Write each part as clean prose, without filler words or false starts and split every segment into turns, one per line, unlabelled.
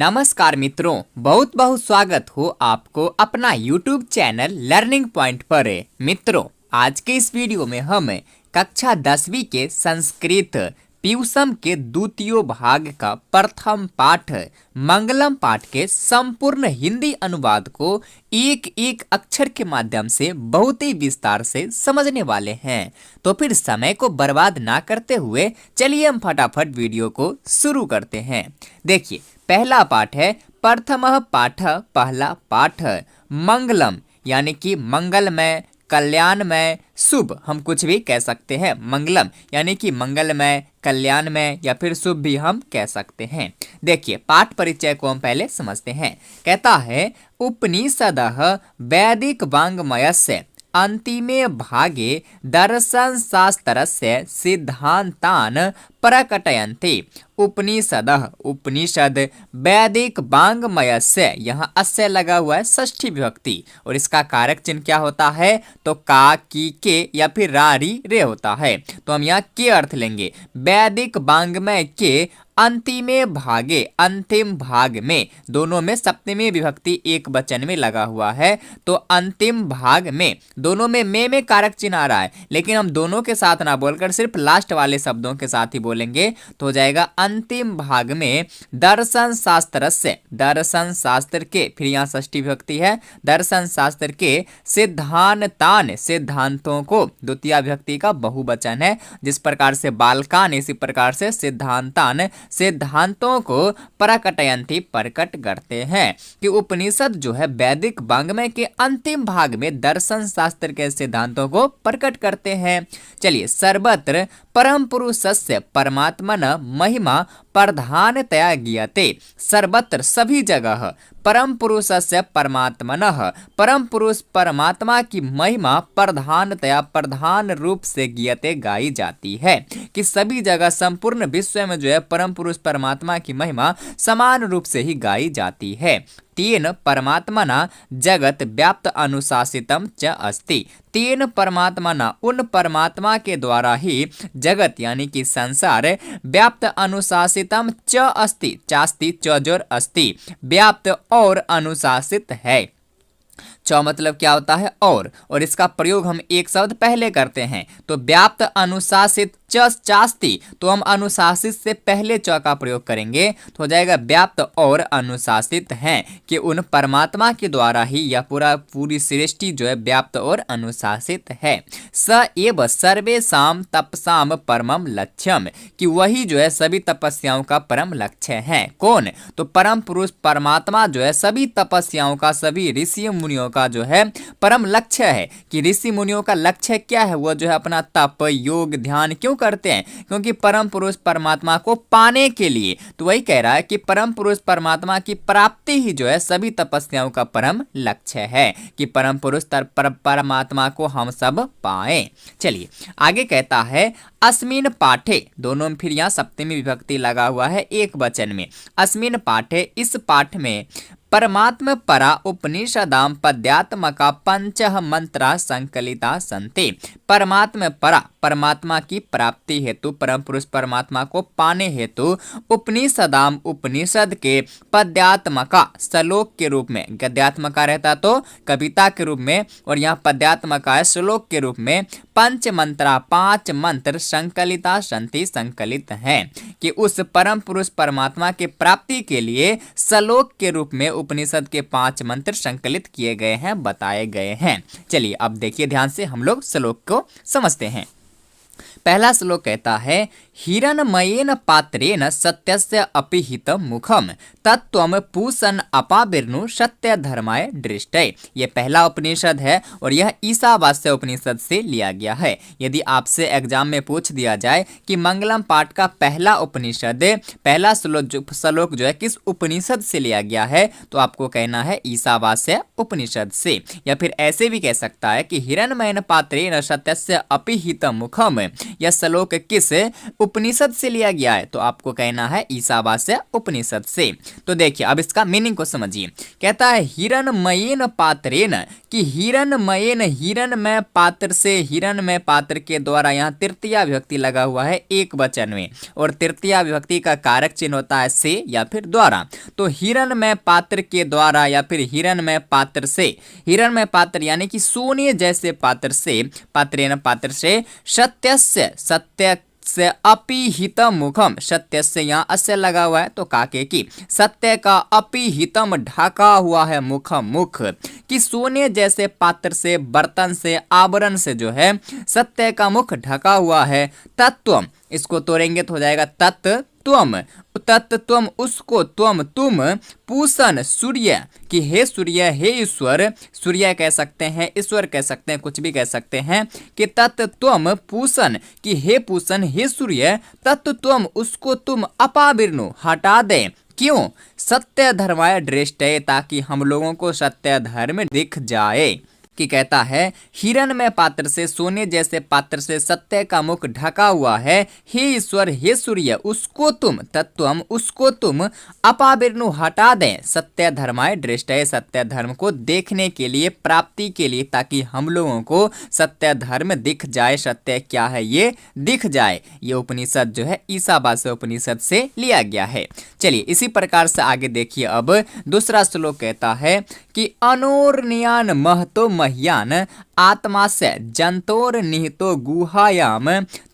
नमस्कार मित्रों, बहुत बहुत स्वागत हो आपको अपना YouTube चैनल लर्निंग पॉइंट पर। मित्रों, आज के इस वीडियो में हम कक्षा 10वीं के संस्कृत प्यूसम के द्वितीय भाग का प्रथम पाठ मंगलम पाठ के संपूर्ण हिंदी अनुवाद को एक एक अक्षर के माध्यम से बहुत ही विस्तार से समझने वाले हैं। तो फिर समय को बर्बाद ना करते हुए चलिए हम फटाफट वीडियो को शुरू करते हैं। देखिए, पहला पाठ है प्रथम पाठ, पहला पाठ मंगलम यानी कि मंगलमय, कल्याणमय, शुभ, हम कुछ भी कह सकते हैं। मंगलम यानी कि मंगलमय, कल्याणमय या फिर शुभ भी हम कह सकते हैं। देखिए, पाठ परिचय को हम पहले समझते हैं। कहता है उपनिषदः वैदिक वाङ्मयस्य अंतिमे भागे दर्शन शास्त्रस्य सिद्धांतान प्रकटयन्ति। उपनिषदः, उपनिषद, वैदिक वाङ्मयस्य, यहाँ अस्य लगा हुआ है षष्ठी विभक्ति और इसका कारक चिन्ह क्या होता है? तो का, की, के या फिर रा, री, रे होता है। तो हम यहाँ के अर्थ लेंगे। वैदिक वाङ्मय के अंतिमे भागे, अंतिम भाग में, दोनों में सप्तमी विभक्ति एक वचन में लगा हुआ है। तो अंतिम भाग में, दोनों में कारक चिन्ह आ रहा है, लेकिन हम दोनों के साथ ना बोलकर सिर्फ लास्ट वाले शब्दों के साथ ही बोलेंगे तो हो जाएगा अंतिम भाग में दर्शन शास्त्र से, दर्शन शास्त्र के, फिर यहाँ षष्ठी विभक्ति है, दर्शन शास्त्र के सिद्धांतान, सिद्धांतों को, द्वितीय विभक्ति का बहुवचन है। जिस प्रकार से बालकान, इसी प्रकार से सिद्धांतान, सिद्धांतों को प्रकटयन्ति, प्रकट करते हैं। कि उपनिषद जो है वैदिक वाङ्मय के अंतिम भाग में दर्शन शास्त्र के सिद्धांतों को प्रकट करते हैं। चलिए, सर्वत्र परम पुरुषस्य परमात्मन महिमा प्रधानतया ज्ञाते। सर्वत्र, सभी जगह, परम पुरुषस्य परमात्मनः, परम पुरुष परमात्मा की महिमा प्रधानतया, प्रधान रूप से ज्ञाते, गाई जाती है। कि सभी जगह संपूर्ण विश्व में जो है परम पुरुष परमात्मा की महिमा समान रूप से ही गाई जाती है। तेन परमात्मना जगत व्याप्त अनुशासितम च अस्ति। तेन परमात्मना, उन परमात्मा के द्वारा ही जगत यानी कि संसार व्याप्त अनुशासितम च अस्ति, चास्ति, चौजोर अस्ति, व्याप्त और अनुशासित है। च मतलब क्या होता है? और इसका प्रयोग हम एक शब्द पहले करते हैं। तो व्याप्त अनुशासित चास्ति, तो हम अनुशासित से पहले च का प्रयोग करेंगे तो हो जाएगा व्याप्त और अनुशासित हैं। कि उन परमात्मा के द्वारा ही यह पूरी सृष्टि जो है व्याप्त और अनुशासित है। स एव सर्वेषां तपसाम परमम लक्ष्यम, कि वही जो है सभी तपस्याओं का परम लक्ष्य है। कौन? तो परम पुरुष परमात्मा जो है सभी तपस्याओं का, सभी ऋषि मुनियों का जो है परम लक्ष्य है। कि ऋषि मुनियों का लक्ष्य क्या है? वो जो है अपना तप, योग, ध्यान क्यों करते हैं? क्योंकि परम पुरुष परमात्मा को पाने के लिए। तो वही कह रहा है कि परम पुरुष परमात्मा की प्राप्ति ही जो है सभी तपस्याओं का परम लक्ष्य है। कि परम पुरुष परमात्मा को हम सब पाएं। चलिए, आगे कहता है अस्मिन पाठे, दोनों में फिर यहाँ सप्तमी विभक्ति लगा हुआ है एक वचन में। अस्मिन पाठे, इस पाठ में परमात्म परा उपनिषदाम पद्यात्मका पंच मंत्रा संकलिता संते। परमात्म परा, परमात्मा की प्राप्ति हेतु, परम पुरुष परमात्मा को पाने हेतु उपनिषदाम, उपनिषद के पद्यात्मका, श्लोक के रूप में, गद्यात्मका रहता तो कविता के रूप में, और यहाँ पद्यात्मका है श्लोक के रूप में, पंच मंत्रा, 5 मंत्र संकलिता संति, संकलित हैं। कि उस परम पुरुष परमात्मा के प्राप्ति के लिए श्लोक के रूप में उपनिषद के 5 मंत्र संकलित किए गए हैं, बताए गए हैं। चलिए, अब देखिए ध्यान से हम लोग श्लोक को समझते हैं। पहला श्लोक कहता है हिरण्मयेन पात्रेण सत्यस्य अपिहितं मुखम तत्त्वं पूषन् अपाविर्नु सत्य धर्माय दृष्टये। ये पहला उपनिषद है और यह ईशावास्य उपनिषद से लिया गया है। यदि आपसे एग्जाम में पूछ दिया जाए कि मंगलम पाठ का पहला उपनिषद, पहला श्लोक जो है किस उपनिषद से लिया गया है, तो आपको कहना है ईशावास्य उपनिषद से। या फिर ऐसे भी कह सकता है कि हिरण्मयेन पात्रेण सत्यस्य अपिहितं मुखम, यह श्लोक किस उपनिषद से लिया गया है? तो आपको कहना है ईशावास्य उपनिषद से। तो देखिए अब इसका मीनिंग को समझिए। कहता है हिरणमयेन पात्रेन, कि हिरणमयेन हिरणमय पात्र से, हिरणमय पात्र के द्वारा, यहाँ तृतीया विभक्ति लगा हुआ है एक वचन में, और तृतीया विभक्ति का कारक चिन्ह होता है से या फिर द्वारा। तो हिरणमय पात्र के द्वारा या फिर हिरणमय पात्र से, हिरणमय पात्र यानी कि सोने जैसे पात्र से, पात्रेन पात्र से, सत्यस्य, सत्य से अपिहितम मुखम, सत्य से यहाँ अस्य लगा हुआ है तो काके की, सत्य का अपिहितम ढका हुआ है मुखम, मुख, कि सोने जैसे पात्र से, बर्तन से, आवरण से जो है सत्य का मुख ढका हुआ है। तत्वम, इसको तोड़ेंगे तो हो जाएगा तत्त्वम, तत्त्वम उसको, त्वम तुम, पूषण सूर्य, कि हे सूर्य, हे ईश्वर, सूर्य कह सकते हैं, ईश्वर कह सकते हैं, कुछ भी कह सकते हैं, कि तत्त्वम पूषण, कि हे पूषण, हे सूर्य, तत्त्वम उसको तुम अपाविर्णु हटा दे। क्यों? सत्य धर्माय दृष्टये, ताकि हम लोगों को सत्य धर्म दिख जाए। कि कहता है हिरणमय पात्र से, सोने जैसे पात्र से सत्य का मुख ढका हुआ है, हे ईश्वर, हे सूर्य, उसको तुम, तत्वम उसको तुम, अपाविर्णु हटा दें, सत्य धर्माय दृष्टये, सत्य धर्म को देखने के लिए, प्राप्ति के लिए, ताकि हम लोगों को सत्य धर्म दिख जाए, सत्य क्या है ये दिख जाए। ये उपनिषद जो है ईशावास्य उपनिषद से लिया गया है। चलिए इसी प्रकार से आगे देखिए। अब दूसरा श्लोक कहता है कि अनोर्नियान महतो मह्यान आत्मा से जंतोर निहितो गुहायाम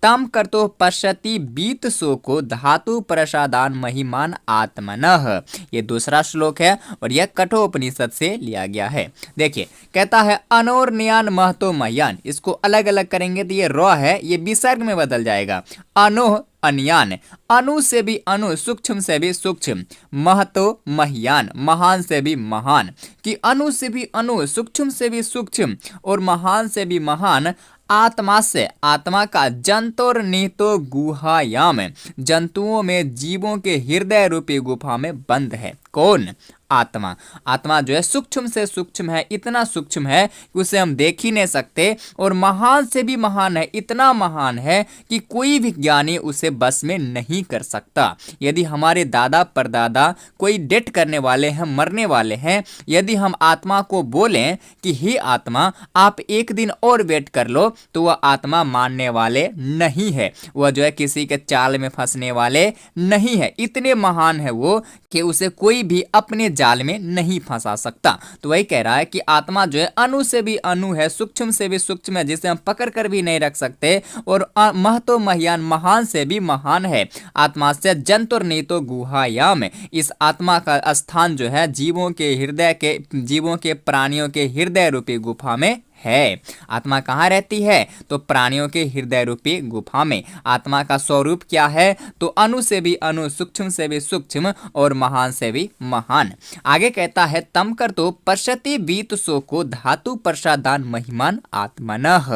तम करतो पश्यति बीत शोको धातु प्रसादान महिमान आत्मनः। ये दूसरा श्लोक है और यह कठोपनिषद से लिया गया है। देखिए कहता है अनोर्नियान महतो मह्यान, इसको अलग अलग करेंगे तो ये र है, ये विसर्ग में बदल जाएगा। अनोह अन्यान, अनु से भी अनु, सूक्ष्म से भी सूक्ष्म, महतो मह्यान, महान से भी महान, कि अनु से भी अनु, सूक्ष्म से भी सूक्ष्म और महान से भी महान, आत्मा से, आत्मा का, जंतोर निहितो गुहायाम, जंतुओं में, जीवों के हृदय रूपी गुफा में बंद है। कौन? आत्मा। आत्मा जो है सूक्ष्म से सूक्ष्म है, इतना सूक्ष्म है कि उसे हम देख ही नहीं सकते, और महान से भी महान है, इतना महान है कि कोई भी ज्ञानी उसे बस में नहीं कर सकता। यदि हमारे दादा परदादा कोई डेथ करने वाले हैं, मरने वाले हैं, यदि हम आत्मा को बोलें कि हे आत्मा आप एक दिन और वेट कर लो, तो वह आत्मा मानने वाले नहीं है, वह जो है किसी के चाल में फंसने वाले नहीं है। इतने महान है वो कि उसे कोई भी अपने जाल में नहीं फंसा सकता। तो वही कह रहा है कि आत्मा जो है अणु से भी अणु है, सूक्ष्म से भी सूक्ष्म है, जिसे हम पकड़ कर भी नहीं रख सकते, और महतो मह्यान, महान से भी महान है। आत्मा से जंतुर नीतो गुहायाम, इस आत्मा का स्थान जो है जीवों के हृदय के, जीवों के, प्राणियों के हृदय रूपी गुफा में है। आत्मा कहाँ रहती है? तो प्राणियों के हृदय रूपी गुफा में। आत्मा का स्वरूप क्या है? तो अणु से भी अणु, सूक्ष्म से भी सूक्ष्म और महान से भी महान। आगे कहता है तम कर तो पश्यति बीत शोको धातु प्रसादान महिमान आत्मनः।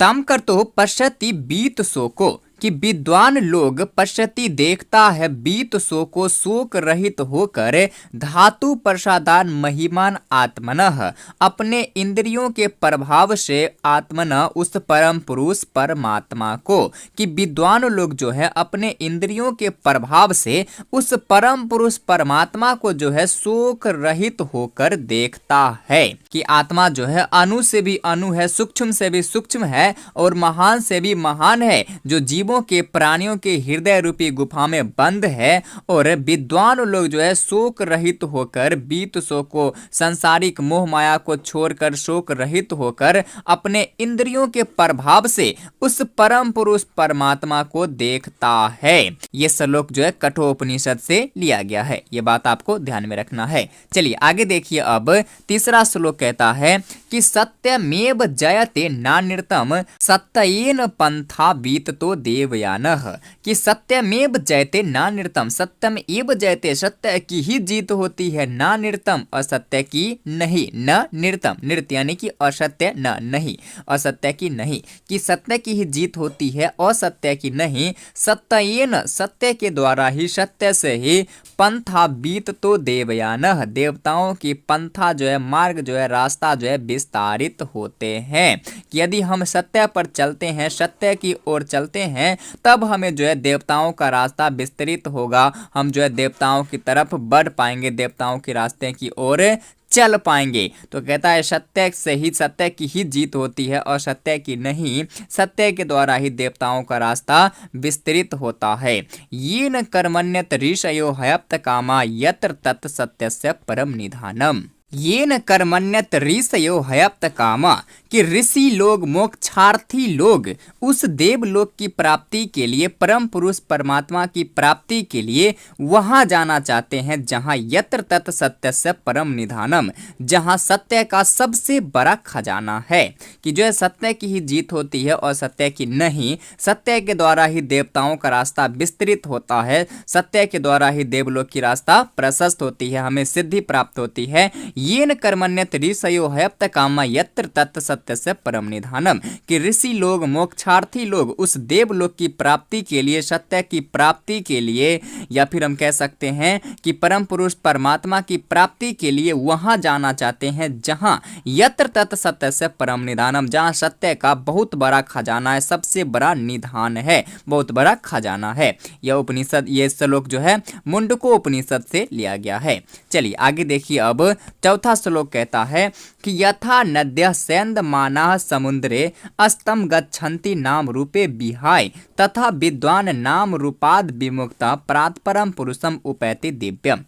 तम कर तो पश्यति बीत शोको, कि विद्वान लोग पश्यति देखता है, बीत शोको शोक रहित होकर, धातु प्रसादान महिमान आत्मनः, अपने इंद्रियों के प्रभाव से आत्मनः उस परम पुरुष परमात्मा को, कि विद्वान लोग जो है अपने इंद्रियों के प्रभाव से उस परम पुरुष परमात्मा को जो है शोक रहित होकर देखता है। कि आत्मा जो है अणु से भी अणु है, सूक्ष्म से भी सूक्ष्म है और महान से भी महान है, जो जीवों के, प्राणियों के हृदय रूपी गुफा में बंद है। और विद्वान लोग जो है शोक रहित होकर, बीत शोको, सांसारिक मोह माया को छोड़कर शोक रहित होकर अपने इंद्रियों के प्रभाव से उस परम पुरुष परमात्मा को देखता है। ये श्लोक जो है कठोपनिषद से लिया गया है, ये बात आपको ध्यान में रखना है। चलिए आगे देखिए। अब तीसरा श्लोक कहता है कि सत्यमेव जयते नान्यतम सत्येन पंथा बीततो देह देवयानः कि सत्यमेव जयते नानृतम, सत्यम एव जयते, सत्य की ही जीत होती है, नानृतम असत्य की नहीं, न नृतम नृत्य यानी कि असत्य न नहीं, असत्य की नहीं, कि सत्य की ही जीत होती है असत्य की नहीं, सत्येन सत्य के द्वारा ही, सत्य से ही, पंथा बीत तो देवयानः देवताओं की पंथा जो है, मार्ग जो है, रास्ता जो है विस्तारित होते हैं, कि यदि हम सत्य पर चलते हैं, सत्य की ओर चलते हैं, तब हमें जो है देवताओं का रास्ता विस्तृत होगा, हम जो है देवताओं की तरफ बढ़ पाएंगे, देवताओं के रास्ते की ओर चल पाएंगे। तो कहता है सत्य से ही, सत्य की ही जीत होती है और सत्य की नहीं, सत्य के द्वारा ही देवताओं का रास्ता विस्तृत होता है। येन कर्मण्यत ऋषयो हयप्त कामा यत्र तत् सत्यस्य परम निधानम। येन कर्मण्यत ऋषयो हयप्त कामा कि ऋषि लोग, मोक्षार्थी लोग उस देवलोक की प्राप्ति के लिए, परम पुरुष परमात्मा की प्राप्ति के लिए वहां जाना चाहते हैं जहां यत्र तत् सत्य से परम निधानम, जहां सत्य का सबसे बड़ा खजाना है, कि जो है सत्य की ही जीत होती है और सत्य की नहीं, सत्य के द्वारा ही देवताओं का रास्ता विस्तृत होता है, सत्य के द्वारा ही देवलोक की रास्ता प्रशस्त होती है, हमें सिद्धि प्राप्त होती है। येन कर्मण्यत ऋषयो हयप्त कामा यत्र तत् सत्य से परम निधानम, कि ऋषि लोग, मोक्षार्थी लोग उस देवलोक की प्राप्ति के लिए, सत्य की प्राप्ति के लिए, या फिर हम कह सकते हैं कि परम पुरुष परमात्मा की प्राप्ति के लिए वहां जाना चाहते हैं जहां यत्र तत् सत्य से परम निधानम, जहां सत्य का बहुत बड़ा खजाना है, सबसे बड़ा निधान है, बहुत बड़ा खजाना है। यह उपनिषद, ये श्लोक जो है मुंडको उपनिषद से लिया गया है। चलिए आगे देखिए, अब चौथा श्लोक कहता है कि यथा नद्यः सेन्दमानाः समुद्रे अस्तम गच्छन्ति नाम रूपे विहाय तथा विद्वान नाम रूपाद विमुक्तः प्रातपरम पुरुषम उपैति दिव्यम।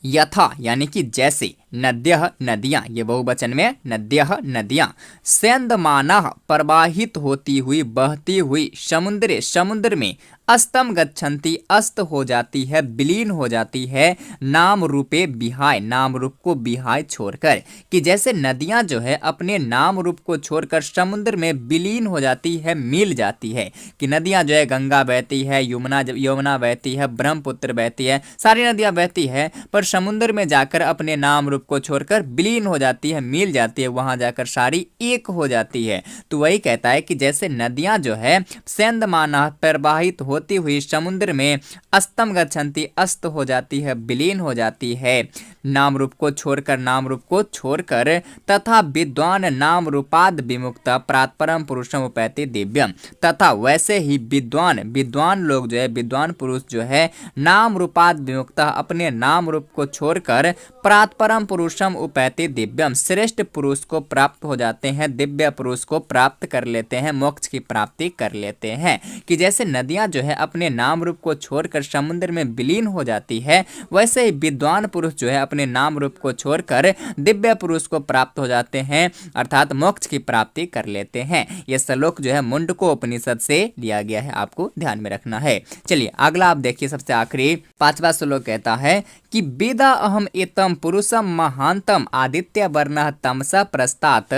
यथा यानी कि जैसे, नद्यः नदियां, ये बहुवचन में नद्यः नदियां, सेन्दमानाः प्रवाहित होती हुई, बहती हुई, समुद्रे समुद्र में, अस्तम गच्छन्ति अस्त हो जाती है, विलीन हो जाती है, नाम रूपे विहाय, नाम रूप को विहाय छोड़कर, कि जैसे नदियां जो है अपने नाम रूप को छोड़कर समुद्र में विलीन हो जाती है, मिल जाती है, कि नदियां जो है गंगा बहती है, यमुना बहती है, ब्रह्मपुत्र बहती है, सारी नदियां बहती है, पर समुद्र में जाकर अपने नाम रूप को छोड़कर विलीन हो जाती है, मिल जाती है, वहां जाकर सारी एक हो जाती है। तो वही कहता है कि जैसे नदियां जो है सेन्दमानाः प्रवाहित होती हुई समुद्र में, अस्तम गच्छन्ति अस्त हो जाती है, विलीन हो जाती है, नाम रूप को छोड़कर, नाम रूप को छोड़कर, तथा विद्वान नाम रूपाद विमुक्त प्रातपरम पुरुषम उपैति दिव्यम, तथा वैसे ही विद्वान लोग जो है, विद्वान पुरुष जो है, नाम रूपाद विमुक्त अपने नाम रूप को छोड़कर प्रातपरम पुरुषम उपैति दिव्यम, श्रेष्ठ पुरुष को प्राप्त हो जाते हैं, दिव्य पुरुष को प्राप्त कर लेते हैं, मोक्ष की प्राप्ति कर लेते हैं। कि जैसे नदियां जो है अपने नाम रूप को छोड़कर समुद्र में विलीन हो जाती है, वैसे ही विद्वान पुरुष जो है अपने नाम रूप को छोड़कर दिव्य पुरुष को प्राप्त हो जाते हैं, अर्थात मोक्ष की प्राप्ति कर लेते हैं। यह श्लोक जो है मुंडको उपनिषद से लिया गया है, आपको ध्यान में रखना है। चलिए अगला आप देखिए, सबसे आखिरी पांचवा श्लोक कहता है कि वेदा अहम एतम पुरुषम महांतम आदित्य वर्णः तमसा प्रस्तात्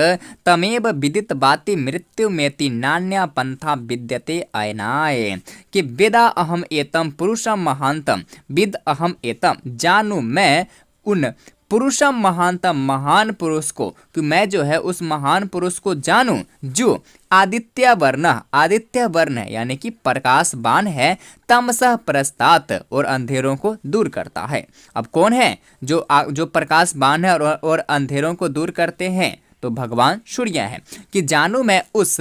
तमेव विदित बाति मृत्यु मेति नान्या पंथा विद्यते अयनाय, कि वेदा अहम एतम पुरुषम महांतम, विद अहम एतम, जानू मैं उन पुरुषम महानतम, महान पुरुष को, कि मैं जो है उस महान पुरुष को जानूं जो आदित्य वर्ण है यानी कि प्रकाशवान है, तमसः प्रस्तात् और अंधेरों को दूर करता है। अब कौन है जो प्रकाशवान है और अंधेरों को दूर करते हैं? तो भगवान सूर्य है। कि जानू मैं उस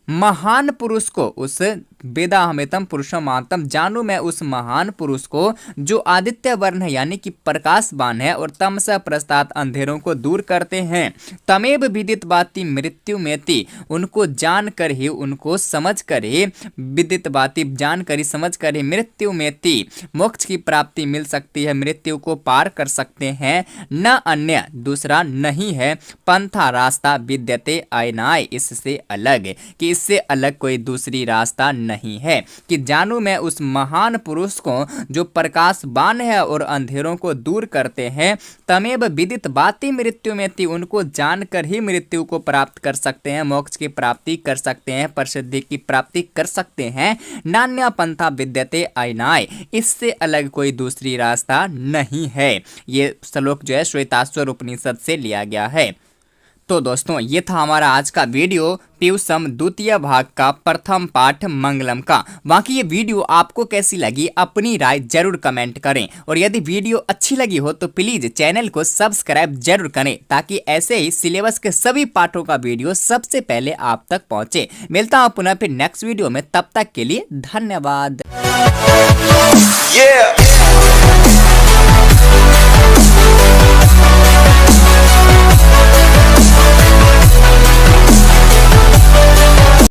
महान पुरुष को, उस वेदा हमेतम पुरुषम महानतम, जानू मैं उस महान पुरुष को जो आदित्य वर्ण है यानी कि प्रकाशवान है और तमसा प्रस्तात् अंधेरों को दूर करते हैं। तमेव विदित बाति मृत्यु मेति, उनको जान कर ही, उनको समझ कर ही, विदित बाति जान कर ही, समझ कर ही, मृत्यु मेति मोक्ष की प्राप्ति मिल सकती है, मृत्यु को पार कर सकते हैं। न अन्य दूसरा नहीं है, पंथा रास्ता विद्यते अयनाय, इससे अलग, कि इससे अलग कोई दूसरी रास्ता नहीं है कि जानूं मैं उस महान पुरुष को जो प्रकाशवान है और अंधेरों को दूर करते हैं। तमेव विदित बाती मृत्यु में थी, उनको जानकर ही मृत्यु को प्राप्त कर सकते हैं, मोक्ष की प्राप्ति कर सकते हैं, प्रसिद्धि की प्राप्ति कर सकते हैं। नान्या पंथा विद्यते अयनाय, इससे अलग कोई दूसरी रास्ता नहीं है। ये श्लोक जो है श्वेताश्वर उपनिषद से लिया गया है। तो दोस्तों ये था हमारा आज का वीडियो पीयूषम द्वितीय भाग का प्रथम पाठ मंगलम का। बाकी ये वीडियो आपको कैसी लगी अपनी राय जरूर कमेंट करें, और यदि वीडियो अच्छी लगी हो तो प्लीज चैनल को सब्सक्राइब जरूर करें ताकि ऐसे ही सिलेबस के सभी पाठों का वीडियो सबसे पहले आप तक पहुंचे। मिलता हूं पुनः फिर नेक्स्ट वीडियो में, तब तक के लिए धन्यवाद।